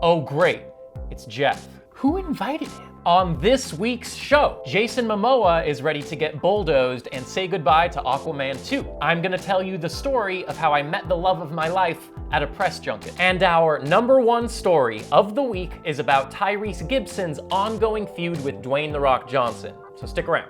Oh great, it's Jeff. Who invited him? On this week's show, Jason Momoa is ready to get bulldozed and say goodbye to Aquaman 2. I'm gonna tell you the story of how I met the love of my life at a press junket. And our number one story of the week is about Tyrese Gibson's ongoing feud with Dwayne "The Rock" Johnson. So stick around.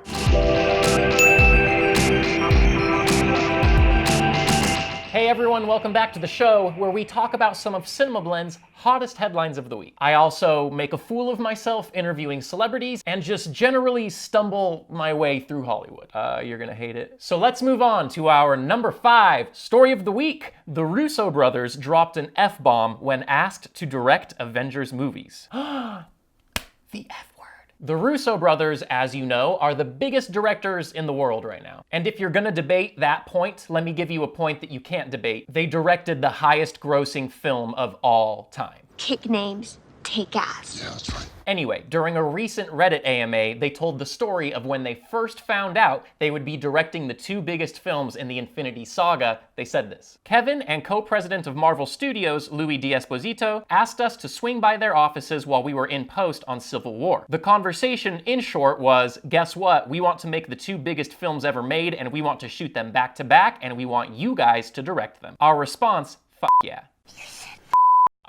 Hey everyone, welcome back to the show where we talk about some of CinemaBlend's hottest headlines of the week. I also make a fool of myself interviewing celebrities and just generally stumble my way through Hollywood. You're gonna hate it. So let's move on to our number 5 story of the week. The Russo brothers dropped an F-bomb when asked to direct Avengers movies. The F. The Russo brothers, as you know, are the biggest directors in the world right now. And if you're gonna debate that point, let me give you a point that you can't debate. They directed the highest grossing film of all time. Kick names, take ass. Yeah, that's right. Anyway, during a recent Reddit AMA, they told the story of when they first found out they would be directing the 2 biggest films in the Infinity Saga. They said this: Kevin and co-president of Marvel Studios, Louis D'Esposito, asked us to swing by their offices while we were in post on Civil War. The conversation, in short, was, guess what? We want to make the 2 biggest films ever made, and we want to shoot them back to back, and we want you guys to direct them. Our response, fuck yeah.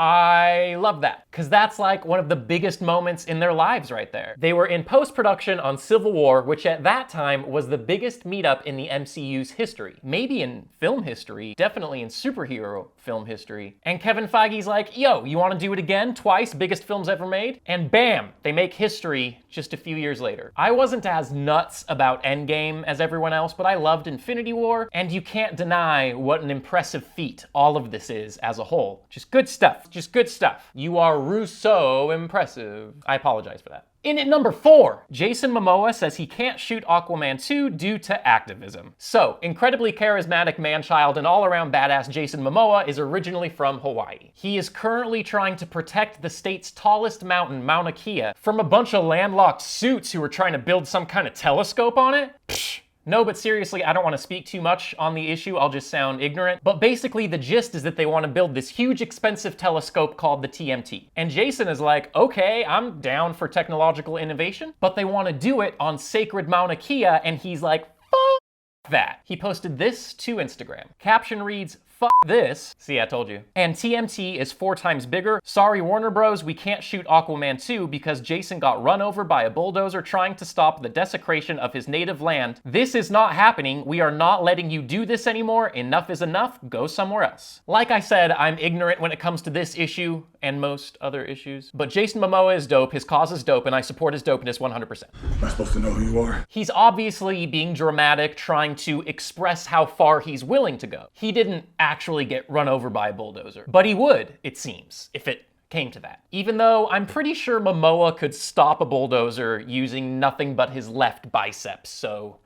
I love that, because that's like one of the biggest moments in their lives right there. They were in post-production on Civil War, which at that time was the biggest meetup in the MCU's history. Maybe in film history, definitely in superhero film history. And Kevin Feige's like, yo, you want to do it again? Twice, biggest films ever made? And bam, they make history just a few years later. I wasn't as nuts about Endgame as everyone else, but I loved Infinity War, and you can't deny what an impressive feat all of this is as a whole. Just good stuff. Just good stuff. You are Russo impressive. I apologize for that. In at number 4, Jason Momoa says he can't shoot Aquaman 2 due to activism. So, incredibly charismatic man-child and all-around badass Jason Momoa is originally from Hawaii. He is currently trying to protect the state's tallest mountain, Mauna Kea, from a bunch of landlocked suits who are trying to build some kind of telescope on it. Psh. No, but seriously, I don't want to speak too much on the issue, I'll just sound ignorant. But basically the gist is that they want to build this huge expensive telescope called the TMT. And Jason is like, okay, I'm down for technological innovation, but they want to do it on sacred Mauna Kea, and he's like, fuck that. He posted this to Instagram. Caption reads, fuck this. See, I told you. And TMT is 4 times bigger. Sorry, Warner Bros, we can't shoot Aquaman 2 because Jason got run over by a bulldozer trying to stop the desecration of his native land. This is not happening. We are not letting you do this anymore. Enough is enough. Go somewhere else. Like I said, I'm ignorant when it comes to this issue and most other issues. But Jason Momoa is dope, his cause is dope, and I support his dopeness 100%. Am I supposed to know who you are? He's obviously being dramatic, trying to express how far he's willing to go. He didn't actually get run over by a bulldozer, but he would, it seems, if it came to that. Even though I'm pretty sure Momoa could stop a bulldozer using nothing but his left biceps, so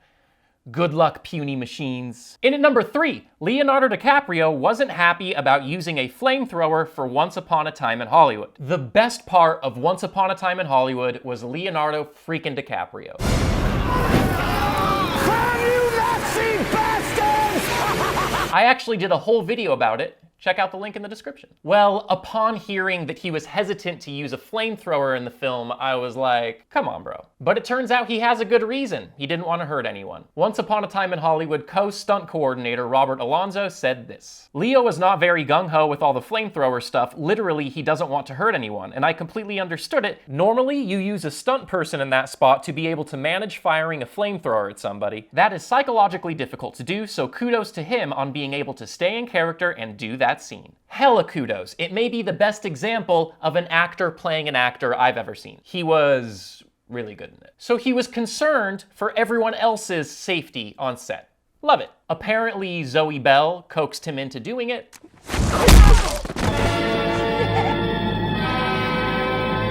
good luck, puny machines. In at number 3, Leonardo DiCaprio wasn't happy about using a flamethrower for Once Upon a Time in Hollywood. The best part of Once Upon a Time in Hollywood was Leonardo freaking DiCaprio. I actually did a whole video about it. Check out the link in the description. Well, upon hearing that he was hesitant to use a flamethrower in the film, I was like, come on, bro. But it turns out he has a good reason. He didn't want to hurt anyone. Once Upon a Time in Hollywood co-stunt coordinator Robert Alonzo said this: Leo was not very gung-ho with all the flamethrower stuff. Literally, he doesn't want to hurt anyone, and I completely understood it. Normally, you use a stunt person in that spot to be able to manage firing a flamethrower at somebody. That is psychologically difficult to do, so kudos to him on being able to stay in character and do that scene. Hella kudos. It may be the best example of an actor playing an actor I've ever seen. He was really good in it. So he was concerned for everyone else's safety on set. Love it. Apparently Zoe Bell coaxed him into doing it.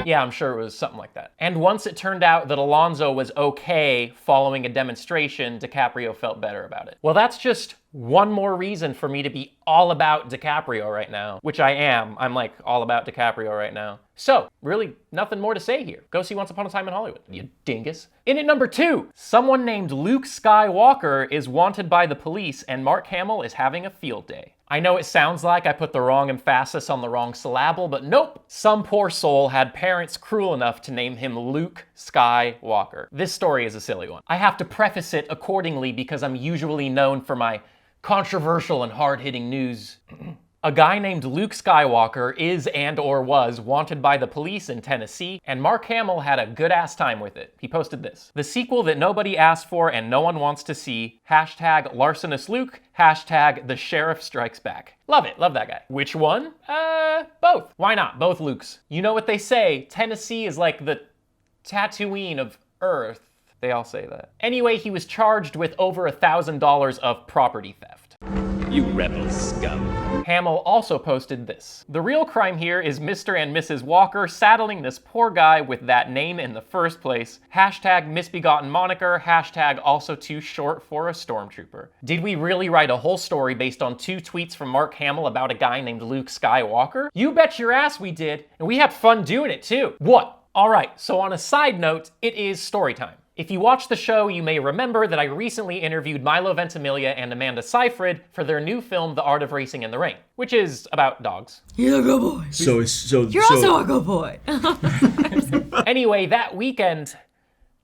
Yeah, I'm sure it was something like that. And once it turned out that Alonzo was okay following a demonstration, DiCaprio felt better about it. Well, that's just one more reason for me to be all about DiCaprio right now, which I am. I'm like all about DiCaprio right now. So, really nothing more to say here. Go see Once Upon a Time in Hollywood, you dingus. In at number 2, someone named Luke Skywalker is wanted by the police and Mark Hamill is having a field day. I know it sounds like I put the wrong emphasis on the wrong syllable, but nope. Some poor soul had parents cruel enough to name him Luke Skywalker. This story is a silly one. I have to preface it accordingly because I'm usually known for my controversial and hard-hitting news. A guy named Luke Skywalker is and/or was wanted by the police in Tennessee, and Mark Hamill had a good-ass time with it. He posted this: "The sequel that nobody asked for and no one wants to see, hashtag Larcenous Luke, hashtag The Sheriff Strikes Back." Love it, love that guy. Which one? Both. Why not? Both Lukes. You know what they say, Tennessee is like the Tatooine of Earth. They all say that. Anyway, he was charged with over $1,000 of property theft. You rebel scum. Hamill also posted this: "The real crime here is Mr. and Mrs. Walker saddling this poor guy with that name in the first place. Hashtag misbegotten moniker, hashtag also too short for a stormtrooper." Did we really write a whole story based on 2 tweets from Mark Hamill about a guy named Luke Skywalker? You bet your ass we did, and we had fun doing it too. What? Alright, so on a side note, it is story time. If you watch the show, you may remember that I recently interviewed Milo Ventimiglia and Amanda Seyfried for their new film, The Art of Racing in the Rain, which is about dogs. You're a good boy. You're also a good boy. Anyway, that weekend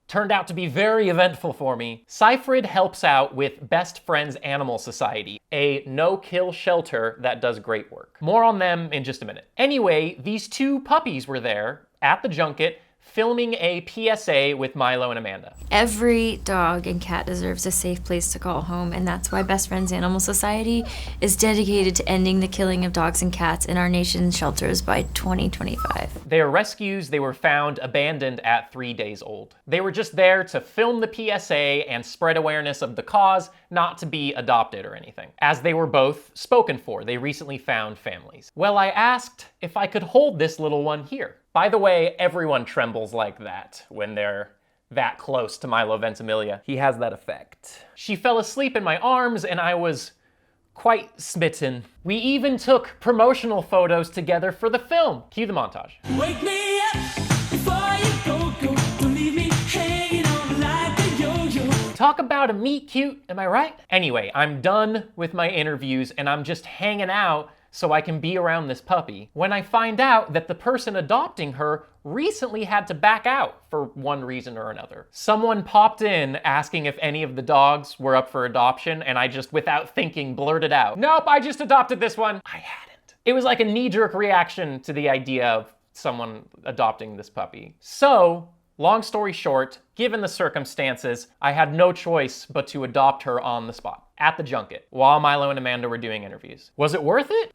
turned out to be very eventful for me. Seyfried helps out with Best Friends Animal Society, a no-kill shelter that does great work. More on them in just a minute. Anyway, these 2 puppies were there at the junket, filming a PSA with Milo and Amanda. Every dog and cat deserves a safe place to call home, and that's why Best Friends Animal Society is dedicated to ending the killing of dogs and cats in our nation's shelters by 2025. They are rescues. They were found abandoned at 3 days old. They were just there to film the PSA and spread awareness of the cause, not to be adopted or anything. As they were both spoken for, they recently found families. Well, I asked if I could hold this little one here. By the way, everyone trembles like that when they're that close to Milo Ventimiglia. He has that effect. She fell asleep in my arms and I was quite smitten. We even took promotional photos together for the film. Cue the montage. Wake me up before you go. Don't leave me hanging on like a yo-yo. Talk about a meet cute, am I right? Anyway, I'm done with my interviews and I'm just hanging out so I can be around this puppy, when I find out that the person adopting her recently had to back out for one reason or another. Someone popped in asking if any of the dogs were up for adoption, and I just, without thinking, blurted out, "Nope, I just adopted this one." I hadn't. It was like a knee-jerk reaction to the idea of someone adopting this puppy. So, long story short, given the circumstances, I had no choice but to adopt her on the spot, at the junket, while Milo and Amanda were doing interviews. Was it worth it?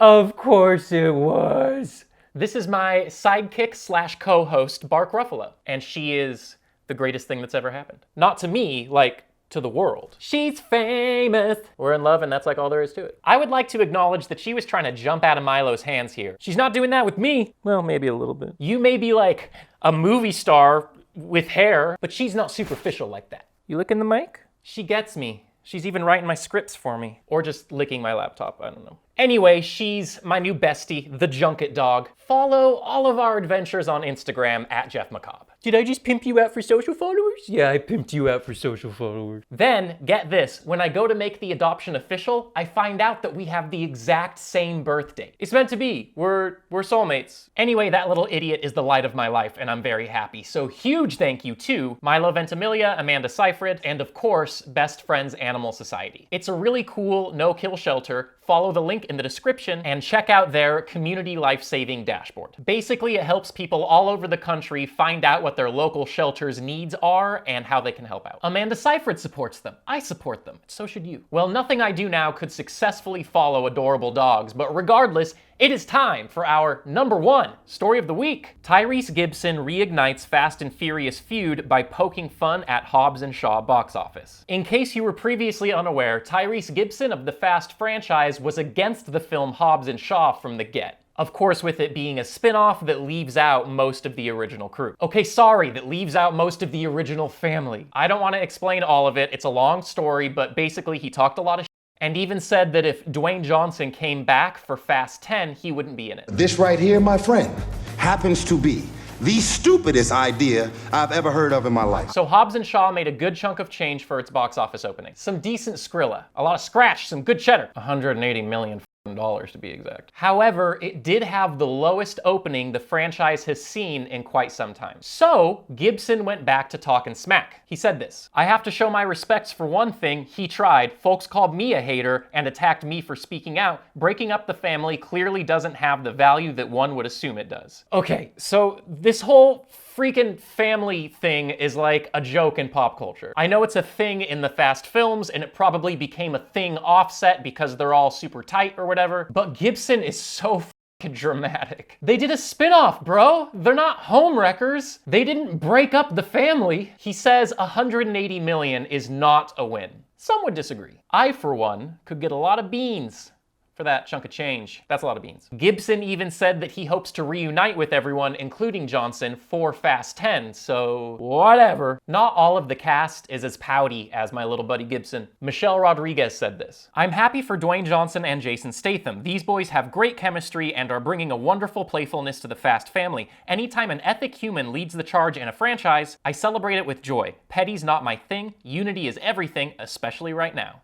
Of course it was. This is my sidekick slash co-host, Bark Ruffalo, and she is the greatest thing that's ever happened. Not to me, like, to the world. She's famous. We're in love and that's like all there is to it. I would like to acknowledge that she was trying to jump out of Milo's hands here. She's not doing that with me. Well, maybe a little bit. You may be like a movie star with hair, but she's not superficial like that. You licking the mic? She gets me. She's even writing my scripts for me. Or just licking my laptop, I don't know. Anyway, she's my new bestie, the junket dog. Follow all of our adventures on Instagram at Jeff McCobb. Did I just pimp you out for social followers? Yeah, I pimped you out for social followers. Then, get this, when I go to make the adoption official, I find out that we have the exact same birth date. It's meant to be. We're soulmates. Anyway, that little idiot is the light of my life, and I'm very happy. So huge thank you to Milo Ventimiglia, Amanda Seyfried, and of course, Best Friends Animal Society. It's a really cool no-kill shelter. Follow the link in the description and check out their community life-saving dashboard. Basically, it helps people all over the country find out what their local shelter's needs are and how they can help out. Amanda Seyfried supports them. I support them. So should you. Well, nothing I do now could successfully follow adorable dogs, but regardless, it is time for our #1 story of the week. Tyrese Gibson reignites Fast and Furious feud by poking fun at Hobbs and Shaw box office. In case you were previously unaware, Tyrese Gibson of the Fast franchise was against the film Hobbs and Shaw from the get. Of course, with it being a spin-off that leaves out most of the original crew. Okay, sorry, that leaves out most of the original family. I don't want to explain all of it. It's a long story, but basically he talked a lot of and even said that if Dwayne Johnson came back for Fast 10, he wouldn't be in it. This right here, my friend, happens to be the stupidest idea I've ever heard of in my life. So Hobbs and Shaw made a good chunk of change for its box office opening. Some decent Skrilla, a lot of scratch, some good cheddar. $180 million to be exact. However, it did have the lowest opening the franchise has seen in quite some time. So Gibson went back to talking smack. He said this: "I have to show my respects for one thing. He tried. Folks called me a hater and attacked me for speaking out. Breaking up the family clearly doesn't have the value that one would assume it does." Okay, so this whole freaking family thing is like a joke in pop culture. I know it's a thing in the Fast films, and it probably became a thing offset because they're all super tight or whatever, but Gibson is so fucking dramatic. They did a spin-off, bro. They're not homewreckers. They didn't break up the family. He says 180 million is not a win. Some would disagree. I, for one, could get a lot of beans for that chunk of change. That's a lot of beans. Gibson even said that he hopes to reunite with everyone, including Johnson, for Fast 10, so whatever. Not all of the cast is as pouty as my little buddy Gibson. Michelle Rodriguez said this: "I'm happy for Dwayne Johnson and Jason Statham. These boys have great chemistry and are bringing a wonderful playfulness to the Fast family. Anytime an ethic human leads the charge in a franchise, I celebrate it with joy. Petty's not my thing. Unity is everything, especially right now."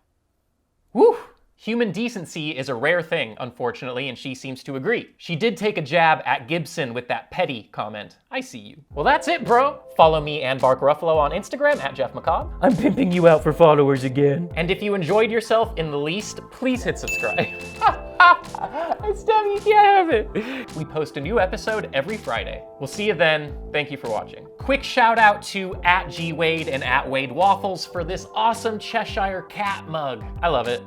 Woo! Human decency is a rare thing, unfortunately, and she seems to agree. She did take a jab at Gibson with that petty comment. I see you. Well, that's it, bro. Follow me and Bark Ruffalo on Instagram at Jeff McCobb. I'm pimping you out for followers again. And if you enjoyed yourself in the least, please hit subscribe. Steph, you can't have it. We post a new episode every Friday. We'll see you then. Thank you for watching. Quick shout out to @GWade and @WadeWaffles for this awesome Cheshire cat mug. I love it.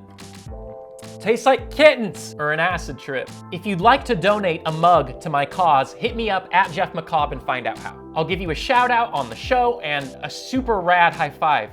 Tastes like kittens or an acid trip. If you'd like to donate a mug to my cause, hit me up at Jeff McCobb and find out how. I'll give you a shout out on the show and a super rad high five.